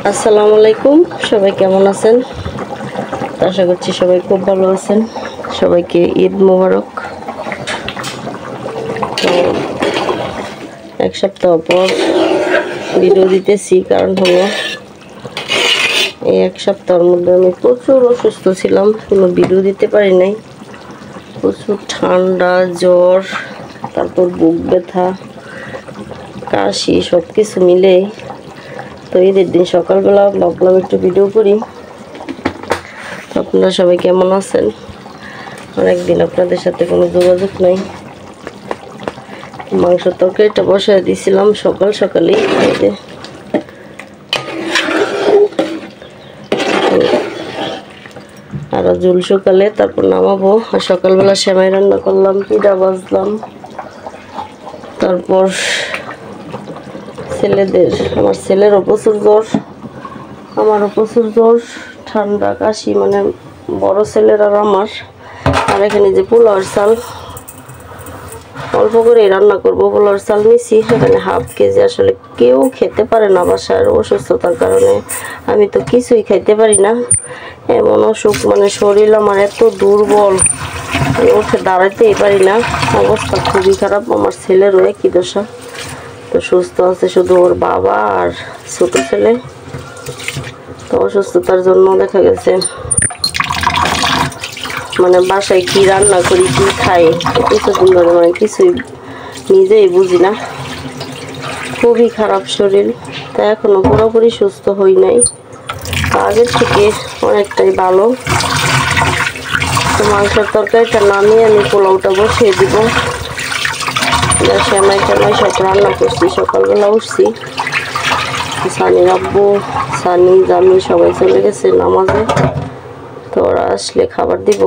আসসালামু আলাইকুম, সবাই কেমন আছেন? আশা করছি সবাই খুব ভালো আছেন। সবাইকে ঈদ মোবারক। তো এক সপ্তাহ পর ভিডিও দিতেছি, কারণ হলো এই এক সপ্তাহের মধ্যে আমি প্রচুর অসুস্থ ছিলাম, কোনো ভিডিও দিতে পারি নাই। প্রচুর ঠান্ডা, জ্বর, তারপর বুক ব্যথা, কাশি, সব কিছু মিলে তো ঈদের দিন সকালবেলা ভাবলাম একটু ভিডিও করি। আপনারা সবাই কেমন আছেন? অনেকদিন আপনাদের সাথে কোনো যোগাযোগ নাই। মাংস তরকারিটা বসায় দিয়েছিলাম সকালেই, আর ঝোল সকালে, তারপর নামাবো। আর সকালবেলা সেমাই রান্না করলাম, পিঠা ভাজলাম। তারপর আমার ছেলেরও প্রচুর জ্বর, আমারও প্রচুর জ্বর, ঠান্ডা, কাশি, মানে বড় ছেলের আর আমার। আর এখানে যে পোলাওর চাল অল্প করে রান্না করবো, পোলাওর চাল নিছি, এখানে হাফ কেজি। আসলে কেউ খেতে পারে না বাসার, অসুস্থতার কারণে আমি তো কিছুই খাইতে পারি না। এমন অসুখ, মানে শরীর আমার এত দুর্বল, উঠে দাঁড়াতেই পারি না, অবস্থা খুবই খারাপ। আমার ছেলেরও একই দশা। তো সুস্থ আছে শুধু ওর বাবা আর ছোট ছেলে। তো অসুস্থতার জন্য দেখা গেছে মানে বাসায় কি রান্না করি, কি খাই, কিছুদিন ধরে মানে কিছুই নিজেই বুঝি না। খুবই খারাপ শরীর। তা এখনো পুরোপুরি সুস্থ হই নাই, আগের থেকে অনেকটাই ভালো। তো মাংসের তরকারিটা নামিয়ে আমি পোলাওটা বসিয়ে দিব। সেমাই টেমাই সব রান্না করছি, সকালবেলা উঠছি। সানির আব্বু, সানি, জামি সবাই চলে গেছে নামাজে। তো ওরা আসলে খাবার দিব।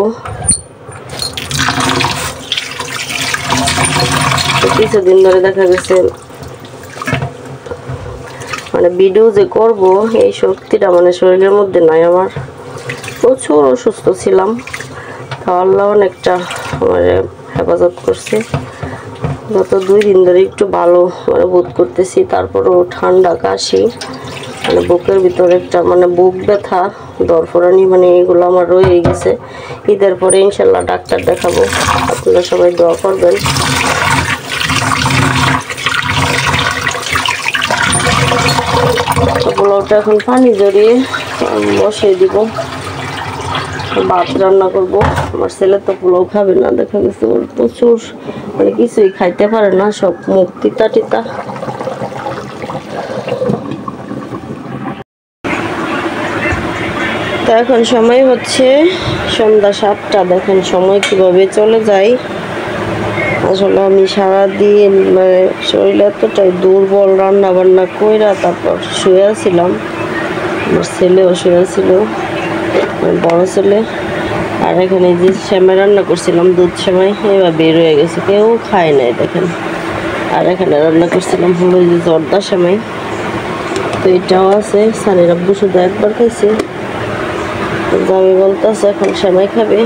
তো কিছুদিন ধরে দেখা গেছে মানে ভিডিও যে করব এই শক্তিটা মানে শরীরের মধ্যে নাই আমার। প্রচুর অসুস্থ ছিলাম, তো আল্লাহ অনেকটা আমার হেফাজত করছে। গত 2 দিন ধরে একটু ভালো মানে বোধ করতেছি। তারপরও ঠান্ডা, কাশি, মানে বুকের ভিতরে একটা মানে বুক ব্যথা, দরফরানি, মানে এগুলো আমার রয়ে গেছে। ঈদের পরে ইনশাল্লাহ ডাক্তার দেখাবো। আপনারা সবাই দোয়া করবেন। পোলাওটা এখন পানি জড়িয়ে বসিয়ে দিব, ভাত রান্না করব। আমার ছেলে তো পোলাও খাবে না, দেখা গেছে ওর প্রচুর মানে কিছুই খাইতে পারে না, সব মুখ তিতা টিতা। তো এখন সময় হচ্ছে সন্ধ্যা 7টা। দেখেন সময় কিভাবে চলে যায়। আসলে আমি সারাদিন মানে শরীর এতটাই দুর্বল, রান্না বান্না কইরা তারপর শুয়েছিলাম। আমার ছেলেও শুয়েছিল, বড় ছেলে। আর এখানে যে সেমাই রান্না করছিলাম, দুধ সেমাই, এবার বের হয়ে গেছে, কেউ খায় নাই দেখেন। আর এখানে রান্না করছিলাম হলো যে জর্দা সেমাই, তো এটাও আছে। সানির আব্বু শুধু একবার খাইছে। জামি বলতেছে এখন সেমাই খাবে,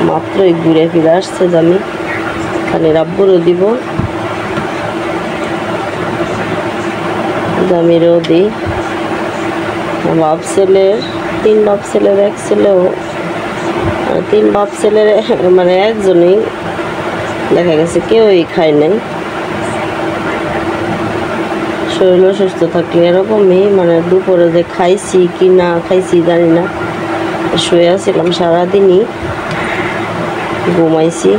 মাত্রই ঘুরে ফিরে আসছে জামি। সানির আব্বুরও দিব, জামিরও দিই। বাপ ছেলের 3 বাপ ছেলের এক ছেলেও, 3 বাপ ছেলের মানে একজনই দেখা গেছে কেউই খায় নাই। শরীর অসুস্থ থাকলে এরকমই, মানে দুপুরে যে খাইছি কি না খাইছি জানি না, শুয়ে আছিলাম সারাদিনই, ঘুমাইছি।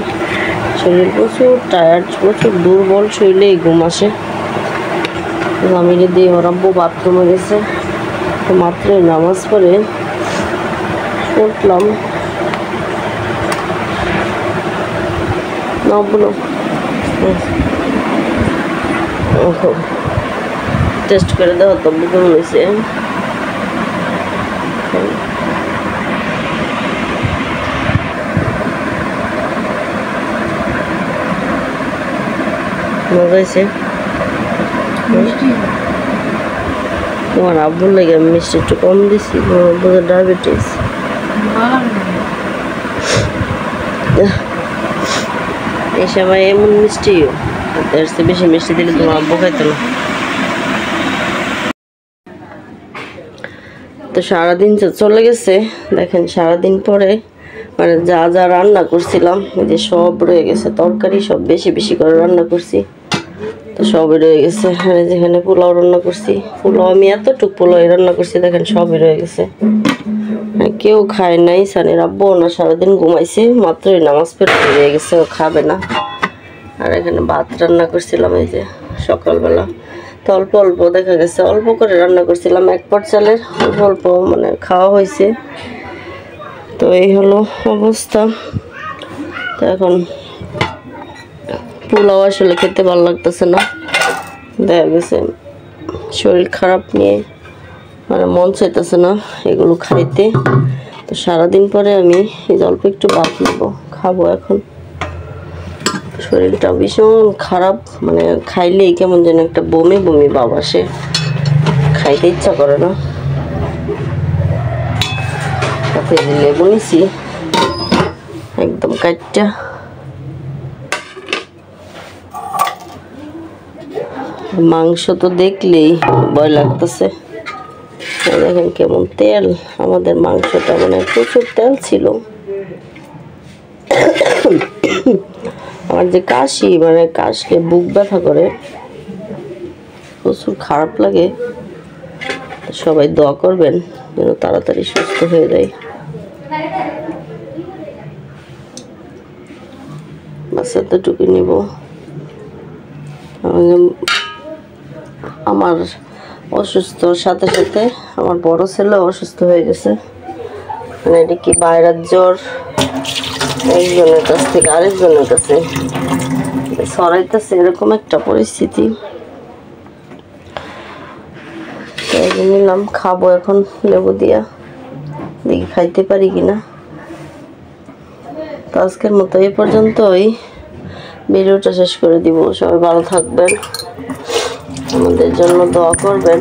শরীর প্রচুর টায়ার্ড, প্রচুর দুর্বল, শরীরেই ঘুম আসে। জামিরে দিয়ে ওর আব্বু বাথরুমে গেছে, তো মাত্রই নামাজ পড়ে উঠলাম। না বলো, টেস্ট করে দেওয়া তো কেমন হয়েছে। মজা হয়েছে। তোমার আব্বুর লাগে আমি মিষ্টি একটু কম দিছি, তোমার আব্বুর ডায়াবেটিস। এই সময় এমন মিষ্টিও, এর চেয়ে বেশি মিষ্টি দিলে তোমার আব্বু খাইতো না। তো সারাদিন চলে গেছে। দেখেন সারাদিন পরে মানে যা যা রান্না করছিলাম এই যে সব রয়ে গেছে, তরকারি সব বেশি বেশি করে রান্না করছি, তো সবই রয়ে গেছে। আর যেখানে পোলাও রান্না করছি, পোলাও আমি এতটুক পোলাও রান্না করছি, দেখেন সবই রয়ে গেছে। কেউ খায় নাই, সানির আব্বু না সারাদিন ঘুমাইছে, মাত্রই নামাজ পড়ে রয়ে গেছে, ও খাবে না। আর এখানে ভাত রান্না করছিলাম এই যে সকালবেলা, তো অল্প অল্প দেখা গেছে, অল্প করে রান্না করছিলাম, 1 পট চালের অল্প অল্প মানে খাওয়া হয়েছে। তো এই হলো অবস্থা। তো এখন পোলাও আসলে খেতে ভালো লাগতেছে না, দেখা গেছে শরীর খারাপ নিয়ে মানে মন চাইতেছে না এগুলো খাইতে। তো সারাদিন পরে আমি এই অল্প একটু ভাত নেব, খাবো এখন। শরীরটা ভীষণ খারাপ, মানে খাইলেই কেমন যেন একটা বমি বমি ভাব আসে, খাইতে ইচ্ছা করে না। তাতে লেবু নিছি একদম কাটটা, মাংস তো দেখলেই ভয় লাগতেছে। দেখেন কেমন তেল, আমাদের মাংসটা মানে প্রচুর তেল ছিল। আমার যে কাশি, মানে কাশলে বুক ব্যথা করে, প্রচুর খারাপ লাগে। সবাই দোয়া করবেন যেন তাড়াতাড়ি সুস্থ হয়ে যায়। বাস এতটুকু নিব। আমার অসুস্থর সাথে সাথে আমার বড় ছেলে অসুস্থ হয়ে গেছে, মানে এটা কি বাইরের জ্বর, একজনের কাছ থেকে আরেকজনের কাছে ছড়াইতেছে, এরকম একটা পরিস্থিতি। নিলাম, খাবো এখন লেবু দিয়া, দেখি খাইতে পারি কিনা। তো আজকের মতো এই পর্যন্তই, ভিডিওটা শেষ করে দিব। সবাই ভালো থাকবেন, আমাদের জন্য দোয়া করবেন।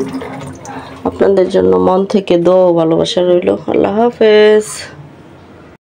আপনাদের জন্য মন থেকে দোয়া ভালোবাসা রইল। আল্লাহ হাফেজ।